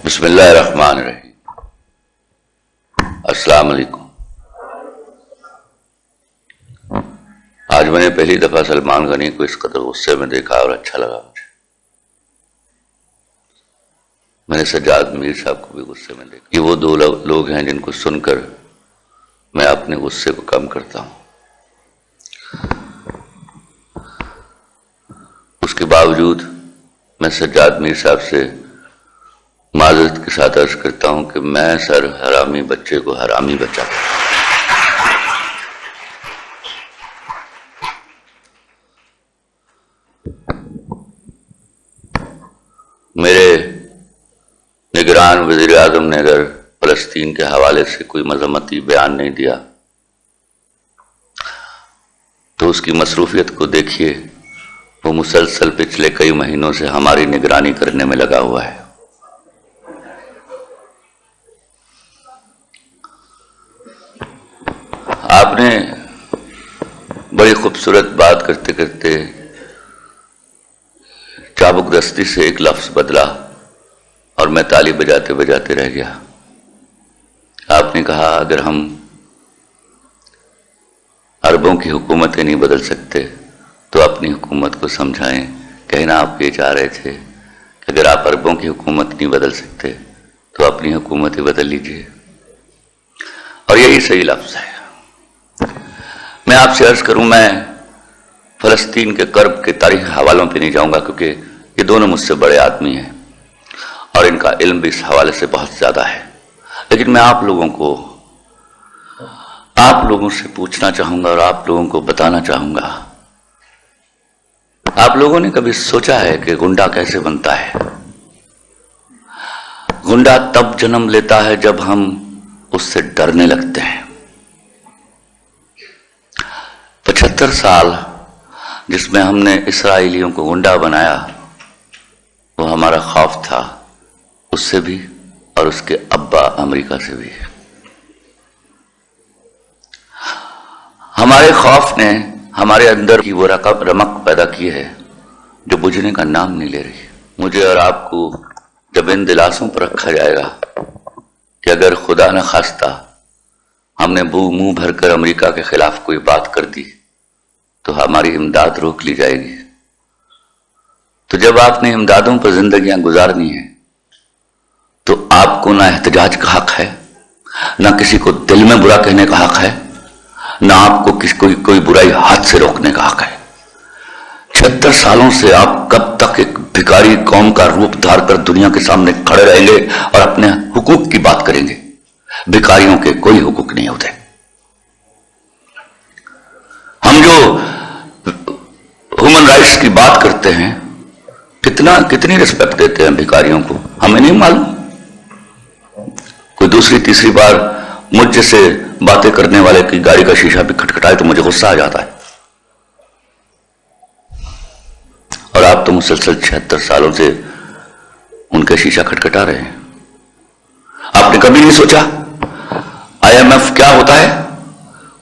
بسم اللہ الرحمن الرحیم۔ السلام علیکم۔ آج میں نے پہلی دفعہ سلمان غنی کو اس قدر غصے میں دیکھا اور اچھا لگا مجھے۔ میں نے سجاد میر صاحب کو بھی غصے میں دیکھا۔ یہ وہ دو لوگ ہیں جن کو سن کر میں اپنے غصے کو کم کرتا ہوں۔ اس کے باوجود میں سجاد میر صاحب سے معذرت کے ساتھ عرض کرتا ہوں کہ میں سر حرامی بچے کو حرامی بچہ میرے نگران وزیر اعظم نے اگر فلسطین کے حوالے سے کوئی مذمتی بیان نہیں دیا تو اس کی مصروفیت کو دیکھیے، وہ مسلسل پچھلے کئی مہینوں سے ہماری نگرانی کرنے میں لگا ہوا ہے۔ آپ نے بڑی خوبصورت بات کرتے کرتے چابک دستی سے ایک لفظ بدلا اور میں تالی بجاتے بجاتے رہ گیا۔ آپ نے کہا اگر ہم عربوں کی حکومتیں نہیں بدل سکتے تو اپنی حکومت کو سمجھائیں۔ کہنا آپ یہ چاہ رہے تھے کہ اگر آپ عربوں کی حکومت نہیں بدل سکتے تو اپنی حکومتیں بدل لیجئے، اور یہی صحیح لفظ ہے۔ میں آپ سے عرض کروں، میں فلسطین کے کرب کے تاریخی حوالوں پہ نہیں جاؤں گا کیونکہ یہ دونوں مجھ سے بڑے آدمی ہیں اور ان کا علم بھی اس حوالے سے بہت زیادہ ہے، لیکن میں آپ لوگوں سے پوچھنا چاہوں گا اور آپ لوگوں کو بتانا چاہوں گا، آپ لوگوں نے کبھی سوچا ہے کہ گنڈا کیسے بنتا ہے؟ گنڈا تب جنم لیتا ہے جب ہم اس سے ڈرنے لگتے ہیں۔ 75 سال جس میں ہم نے اسرائیلیوں کو گنڈا بنایا، وہ ہمارا خوف تھا، اس سے بھی اور اس کے ابا امریکہ سے بھی۔ ہمارے خوف نے ہمارے اندر کی وہ رمق پیدا کی ہے جو بجھنے کا نام نہیں لے رہی۔ مجھے اور آپ کو جب ان دلاسوں پر رکھا جائے گا کہ اگر خدا نہ خواستہ ہم نے منہ بھر کر امریکہ کے خلاف کوئی بات کر دی تو ہماری امداد روک لی جائے گی، تو جب آپ نے امدادوں پر زندگیاں گزارنی ہیں تو آپ کو نہ احتجاج کا حق ہے، نہ کسی کو دل میں برا کہنے کا حق ہے، نہ آپ کو کوئی برائی ہاتھ سے روکنے کا حق ہے۔ 76 سالوں سے آپ کب تک ایک بھکاری قوم کا روپ دھار کر دنیا کے سامنے کھڑے رہیں گے اور اپنے حقوق کی بات کریں گے؟ بھکاریوں کے کوئی حقوق نہیں ہوتے۔ ہم جو ہیومن رائٹس کی بات کرتے ہیں، کتنی رسپیکٹ دیتے ہیں بھکاریوں کو، ہمیں نہیں معلوم۔ کوئی دوسری تیسری بار مجھ جیسے باتیں کرنے والے کی گاڑی کا شیشہ بھی کھٹکھٹائے تو مجھے غصہ آ جاتا ہے، اور آپ تو مسلسل 76 سالوں سے ان کے شیشہ کھٹکھٹا رہے ہیں۔ آپ نے کبھی نہیں سوچا IMF کیا ہوتا ہے؟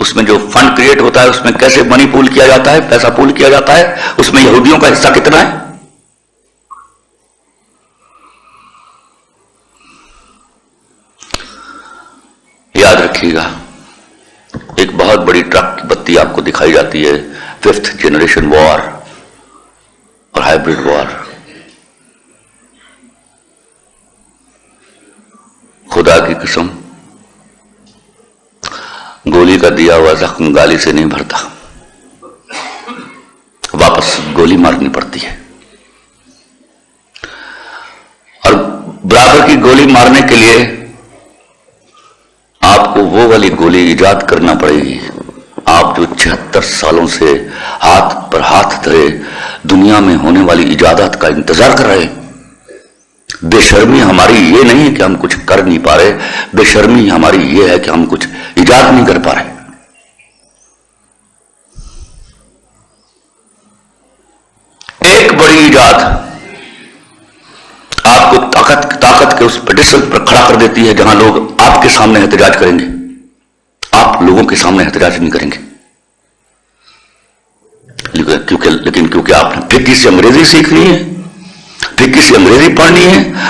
اس میں جو فنڈ کریٹ ہوتا ہے اس میں کیسے منی پول کیا جاتا ہے، پیسہ پول کیا جاتا ہے، اس میں یہودیوں کا حصہ کتنا ہے؟ یاد رکھیے گا، ایک بہت بڑی ٹرک کی بتی آپ کو دکھائی جاتی ہے، 5th جنریشن وار اور ہائیبرڈ وار۔ خدا کی قسم، گولی کا دیا ہوا زخم گالی سے نہیں بھرتا، واپس گولی مارنی پڑتی ہے، اور برابر کی گولی مارنے کے لیے آپ کو وہ والی گولی ایجاد کرنا پڑے گی۔ آپ جو 76 سالوں سے ہاتھ پر ہاتھ دھرے دنیا میں ہونے والی ایجادات کا انتظار کر رہے ہیں۔ بے شرمی ہماری یہ نہیں ہے کہ ہم کچھ کر نہیں پا رہے، بے شرمی ہماری یہ ہے کہ ہم کچھ ایجاد نہیں کر پا رہے۔ ایک بڑی ایجاد آپ کو طاقت کے اس پیڈسٹل پر کھڑا کر دیتی ہے جہاں لوگ آپ کے سامنے احتجاج کریں گے، آپ لوگوں کے سامنے احتجاج نہیں کریں گے، لیکن کیونکہ آپ نے پھر کسی انگریزی سیکھنی ہے، پھر کسی انگریزی پڑھنی ہے،